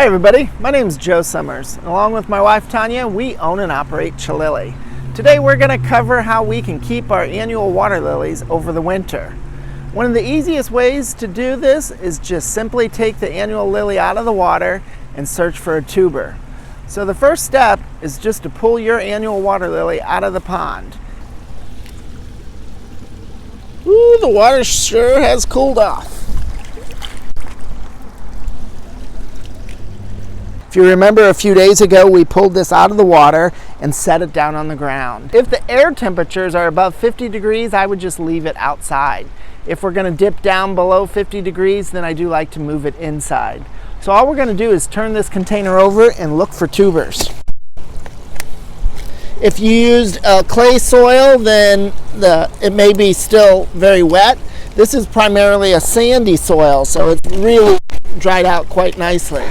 Hi everybody, my name is Joe Summers, and along with my wife Tanya, we own and operate Waterlily. Today we're going to cover how we can keep our annual water lilies over the winter. One of the easiest ways to do this is just simply take the annual lily out of the water and search for a tuber. So the first step is just to pull your annual water lily out of the pond. Ooh, the water sure has cooled off. If you remember, a few days ago we pulled this out of the water and set it down on the ground. If the air temperatures are above 50 degrees, I would just leave it outside. If we're going to dip down below 50 degrees, then I do like to move it inside. So all we're going to do is turn this container over and look for tubers. If you used clay soil, then it may be still very wet. This is primarily a sandy soil, so it's really dried out quite nicely.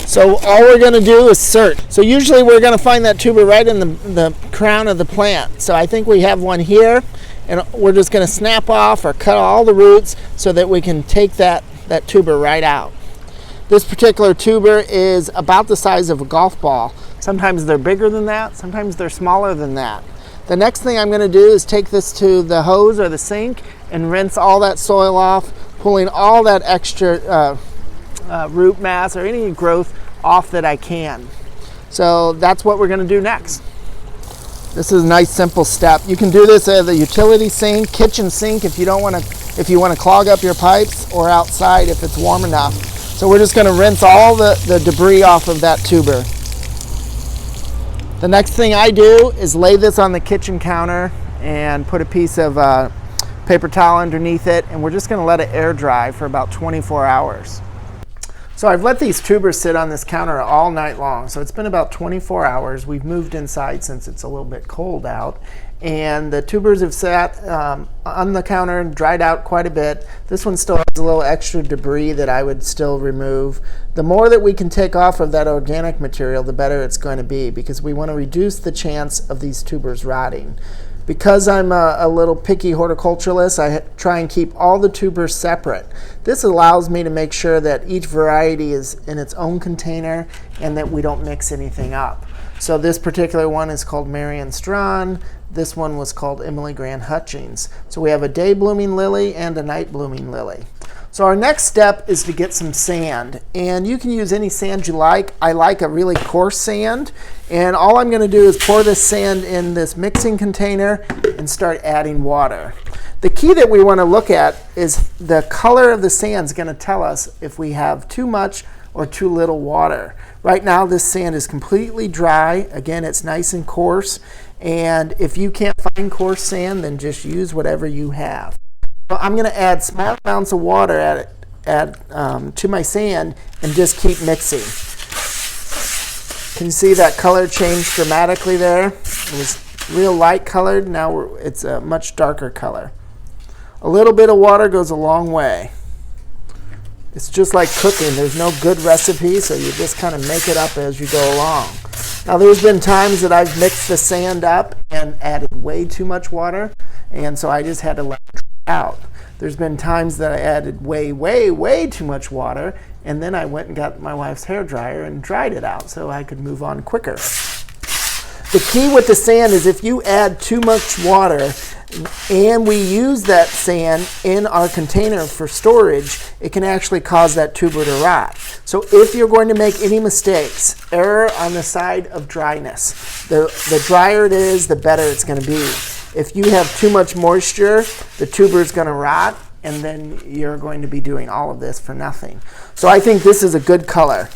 So all we're going to do is search. So usually we're going to find that tuber right in the crown of the plant. So I think we have one here, and we're just going to snap off or cut all the roots so that we can take that tuber right out. This particular tuber is about the size of a golf ball. Sometimes they're bigger than that, sometimes they're smaller than that. The next thing I'm going to do is take this to the hose or the sink and rinse all that soil off, pulling all that extra root mass or any growth off that I can. So that's what we're going to do next. This is a nice simple step. You can do this at the utility sink, kitchen sink if you want to clog up your pipes, or outside if it's warm enough. So we're just going to rinse all the debris off of that tuber. The next thing I do is lay this on the kitchen counter and put a piece of paper towel underneath it, and we're just going to let it air dry for about 24 hours. So I've let these tubers sit on this counter all night long. So it's been about 24 hours. We've moved inside since it's a little bit cold out. And the tubers have sat on the counter and dried out quite a bit. This one still has a little extra debris that I would still remove. The more that we can take off of that organic material, the better it's going to be, because we want to reduce the chance of these tubers rotting. Because I'm a little picky horticulturalist, I try and keep all the tubers separate. This allows me to make sure that each variety is in its own container and that we don't mix anything up. So this particular one is called Marion Strawn. This one was called Emily Grant Hutchings. So we have a day blooming lily and a night blooming lily. So our next step is to get some sand, and you can use any sand you like. I like a really coarse sand, and all I'm going to do is pour this sand in this mixing container and start adding water. The key that we want to look at is the color of the sand is going to tell us if we have too much or too little water. Right now this sand is completely dry. Again, it's nice and coarse, and if you can't find coarse sand, then just use whatever you have. So I'm going to add small amounts of water to my sand and just keep mixing. Can you see that color change dramatically there? It was real light colored, now it's a much darker color. A little bit of water goes a long way. It's just like cooking. There's no good recipe, so you just kind of make it up as you go along. Now there's been times that I've mixed the sand up and added way too much water, and so I just had to let it dry out. There's been times that I added way too much water, and then I went and got my wife's hair dryer and dried it out so I could move on quicker. The key with the sand is if you add too much water and we use that sand in our container for storage, it can actually cause that tuber to rot. So if you're going to make any mistakes, err on the side of dryness. The drier it is, the better it's going to be. If you have too much moisture, the tuber is going to rot, and then you're going to be doing all of this for nothing. So I think this is a good color.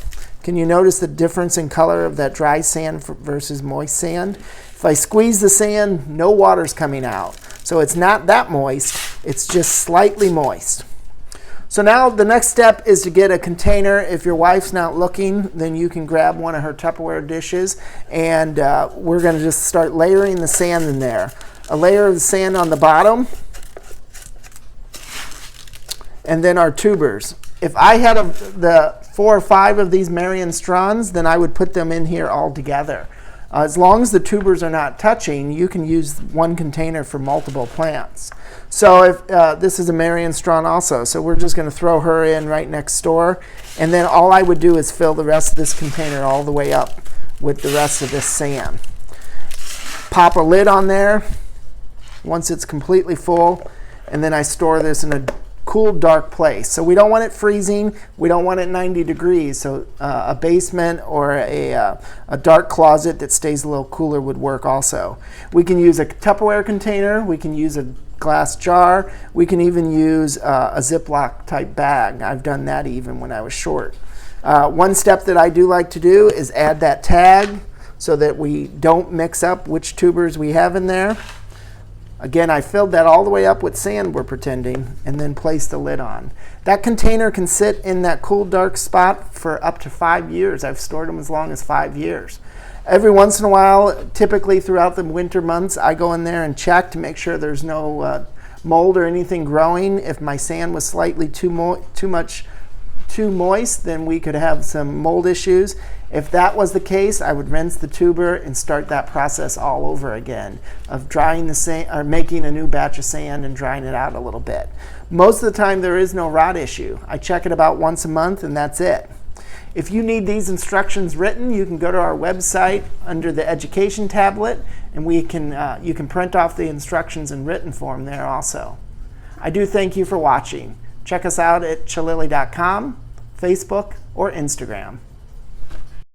Can you notice the difference in color of that dry sand versus moist sand? If I squeeze the sand, no water's coming out. So it's not that moist, it's just slightly moist. So now the next step is to get a container. If your wife's not looking, then you can grab one of her Tupperware dishes, and we're going to just start layering the sand in there. A layer of the sand on the bottom, and then our tubers. If I had the 4 or 5 of these Marion Straughns, then I would put them in here all together. As long as the tubers are not touching, you can use one container for multiple plants. So if this is a Marion strawn also, so we're just going to throw her in right next door, and then all I would do is fill the rest of this container all the way up with the rest of this sand. Pop a lid on there once it's completely full, and then I store this in a cool, dark place. So we don't want it freezing. We don't want it 90 degrees. So a basement or a dark closet that stays a little cooler would work also. We can use a Tupperware container. We can use a glass jar. We can even use a Ziploc type bag. I've done that even when I was short. One step that I do like to do is add that tag so that we don't mix up which tubers we have in there. Again, I filled that all the way up with sand, we're pretending, and then placed the lid on. That container can sit in that cool, dark spot for up to 5 years. I've stored them as long as 5 years. Every once in a while, typically throughout the winter months, I go in there and check to make sure there's no mold or anything growing. If my sand was slightly too moist, then we could have some mold issues. If that was the case, I would rinse the tuber and start that process all over again of drying the sand, or making a new batch of sand and drying it out a little bit. Most of the time there is no rot issue. I check it about once a month and that's it. If you need these instructions written, you can go to our website under the education tablet, and you can print off the instructions in written form there also. I do thank you for watching. Check us out at chalily.com, Facebook, or Instagram.